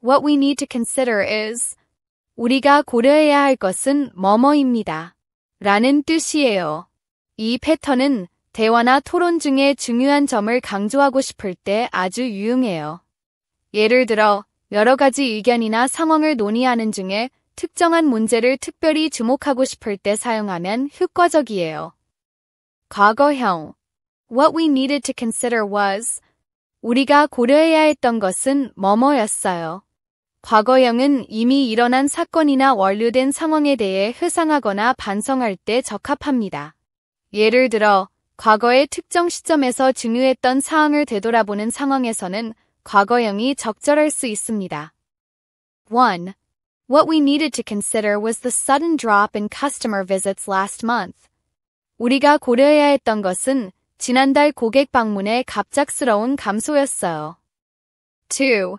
What we need to consider is 우리가 고려해야 할 것은 뭐뭐입니다. 라는 뜻이에요. 이 패턴은 대화나 토론 중에 중요한 점을 강조하고 싶을 때 아주 유용해요. 예를 들어, 여러 가지 의견이나 상황을 논의하는 중에 특정한 문제를 특별히 주목하고 싶을 때 사용하면 효과적이에요. 과거형. What we needed to consider was 우리가 고려해야 했던 것은 뭐뭐였어요. 과거형은 이미 일어난 사건이나 완료된 상황에 대해 회상하거나 반성할 때 적합합니다. 예를 들어, 과거의 특정 시점에서 중요했던 사항을 되돌아보는 상황에서는 과거형이 적절할 수 있습니다. 1. What we needed to consider was the sudden drop in customer visits last month. 우리가 고려해야 했던 것은 지난달 고객 방문의 갑작스러운 감소였어요. 2.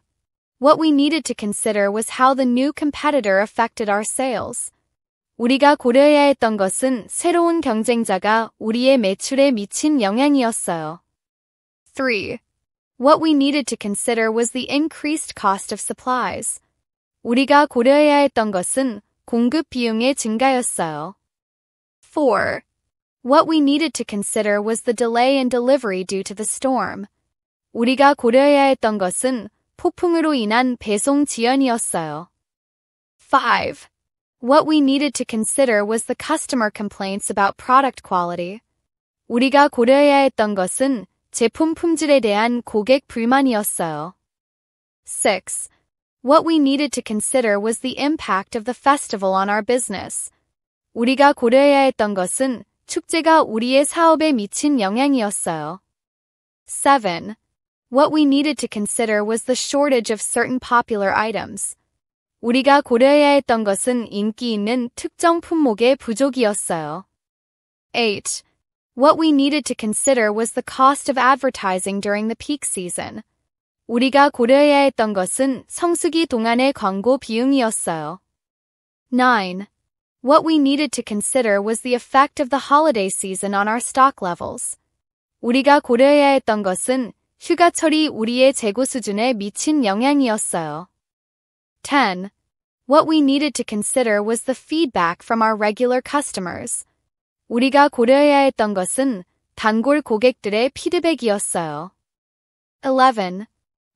What we needed to consider was how the new competitor affected our sales. 우리가 고려해야 했던 것은 새로운 경쟁자가 우리의 매출에 미친 영향이었어요. 3. What we needed to consider was the increased cost of supplies. 우리가 고려해야 했던 것은 공급 비용의 증가였어요. 4. What we needed to consider was the delay in delivery due to the storm. 우리가 고려해야 했던 것은 폭풍으로 인한 배송 지연이었어요. 5. What we needed to consider was the customer complaints about product quality. 우리가 고려해야 했던 것은 제품 품질에 대한 고객 불만이었어요. 6. What we needed to consider was the impact of the festival on our business. 우리가 고려해야 했던 것은 축제가 우리의 사업에 미친 영향이었어요. 7. What we needed to consider was the shortage of certain popular items. 우리가 고려해야 했던 것은 인기 있는 특정 품목의 부족이었어요. 8. What we needed to consider was the cost of advertising during the peak season. 우리가 고려해야 했던 것은 성수기 동안의 광고 비용이었어요. 9. What we needed to consider was the effect of the holiday season on our stock levels. 우리가 고려해야 했던 것은 휴가철이 우리의 재고 수준에 미친 영향이었어요. 10. What we needed to consider was the feedback from our regular customers. 우리가 고려해야 했던 것은 단골 고객들의 피드백이었어요. 11.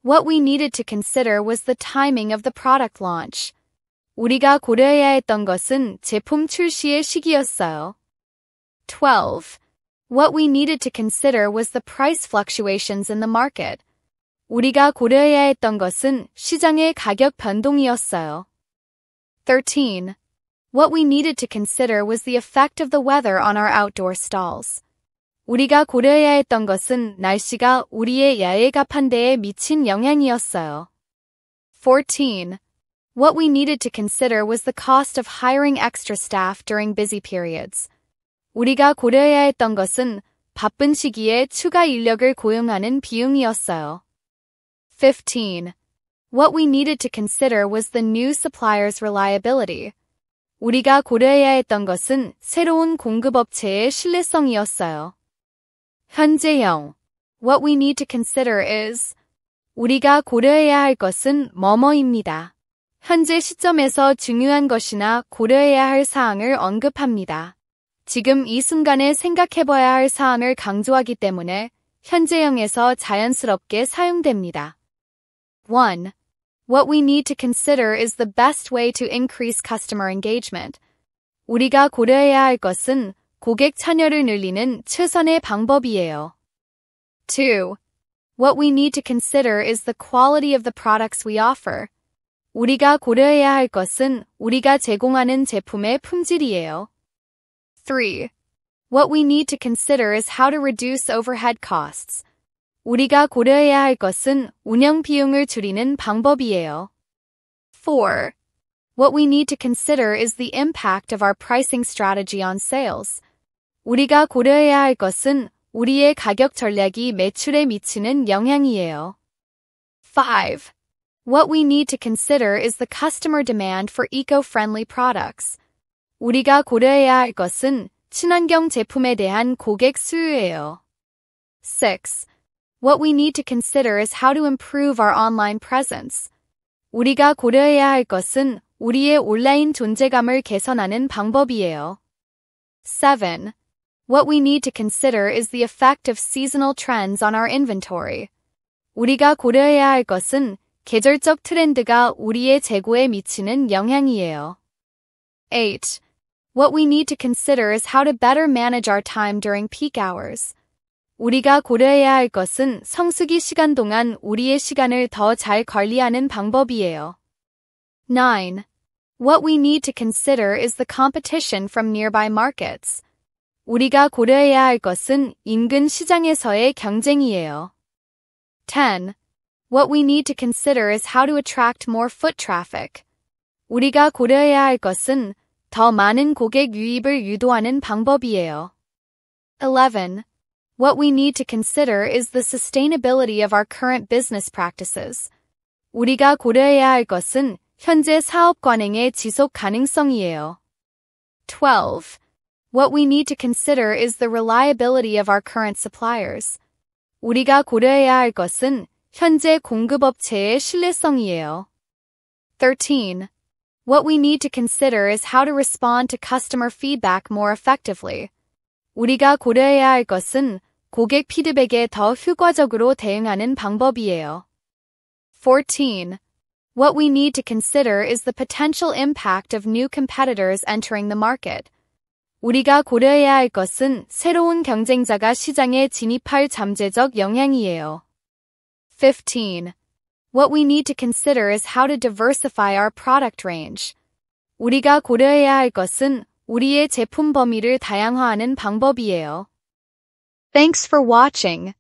What we needed to consider was the timing of the product launch. 우리가 고려해야 했던 것은 제품 출시의 시기였어요. 12. What we needed to consider was the price fluctuations in the market. 우리가 고려해야 했던 것은 시장의 가격 변동이었어요. 13. What we needed to consider was the effect of the weather on our outdoor stalls. 우리가 고려해야 했던 것은 날씨가 우리의 야외 가판대에 미친 영향이었어요. 14. What we needed to consider was the cost of hiring extra staff during busy periods. 우리가 고려해야 했던 것은 바쁜 시기에 추가 인력을 고용하는 비용이었어요. 15. What we needed to consider was the new supplier's reliability. 우리가 고려해야 했던 것은 새로운 공급업체의 신뢰성이었어요. 현재형. What we need to consider is 우리가 고려해야 할 것은 뭐뭐입니다. 현재 시점에서 중요한 것이나 고려해야 할 사항을 언급합니다. 지금 이 순간에 생각해봐야 할 사항을 강조하기 때문에 현재형에서 자연스럽게 사용됩니다. 1. What we need to consider is the best way to increase customer engagement. 우리가 고려해야 할 것은 고객 참여를 늘리는 최선의 방법이에요. 2. What we need to consider is the quality of the products we offer. 우리가 고려해야 할 것은 우리가 제공하는 제품의 품질이에요. 3. What we need to consider is how to reduce overhead costs. 우리가 고려해야 할 것은 운영 비용을 줄이는 방법이에요. 4. What we need to consider is the impact of our pricing strategy on sales. 우리가 고려해야 할 것은 우리의 가격 전략이 매출에 미치는 영향이에요. 5. What we need to consider is the customer demand for eco-friendly products. 우리가 고려해야 할 것은 친환경 제품에 대한 고객 수요예요. 6. What we need to consider is how to improve our online presence. 우리가 고려해야 할 것은 우리의 온라인 존재감을 개선하는 방법이에요. 7. What we need to consider is the effect of seasonal trends on our inventory. 우리가 고려해야 할 것은 계절적 트렌드가 우리의 재고에 미치는 영향이에요. 8. What we need to consider is how to better manage our time during peak hours. 우리가 고려해야 할 것은 성수기 시간 동안 우리의 시간을 더 잘 관리하는 방법이에요. 9. What we need to consider is the competition from nearby markets. 우리가 고려해야 할 것은 인근 시장에서의 경쟁이에요. 10. What we need to consider is how to attract more foot traffic. 우리가 고려해야 할 것은 더 많은 고객 유입을 유도하는 방법이에요. 11. What we need to consider is the sustainability of our current business practices. 우리가 고려해야 할 것은 현재 사업 관행의 지속 가능성이에요. 12. What we need to consider is the reliability of our current suppliers. 우리가 고려해야 할 것은 현재 공급업체의 신뢰성이에요. 13. What we need to consider is how to respond to customer feedback more effectively. 우리가 고려해야 할 것은 고객 피드백에 더 효과적으로 대응하는 방법이에요. 14. What we need to consider is the potential impact of new competitors entering the market. 우리가 고려해야 할 것은 새로운 경쟁자가 시장에 진입할 잠재적 영향이에요. 15. What we need to consider is how to diversify our product range. 우리가 고려해야 할 것은 우리의 제품 범위를 다양화하는 방법이에요. Thanks for watching.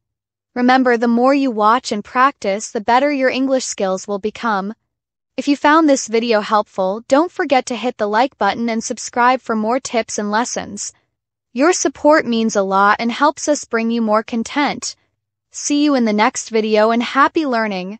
Remember, the more you watch and practice, the better your English skills will become. If you found this video helpful, don't forget to hit the like button and subscribe for more tips and lessons. Your support means a lot and helps us bring you more content. See you in the next video and happy learning!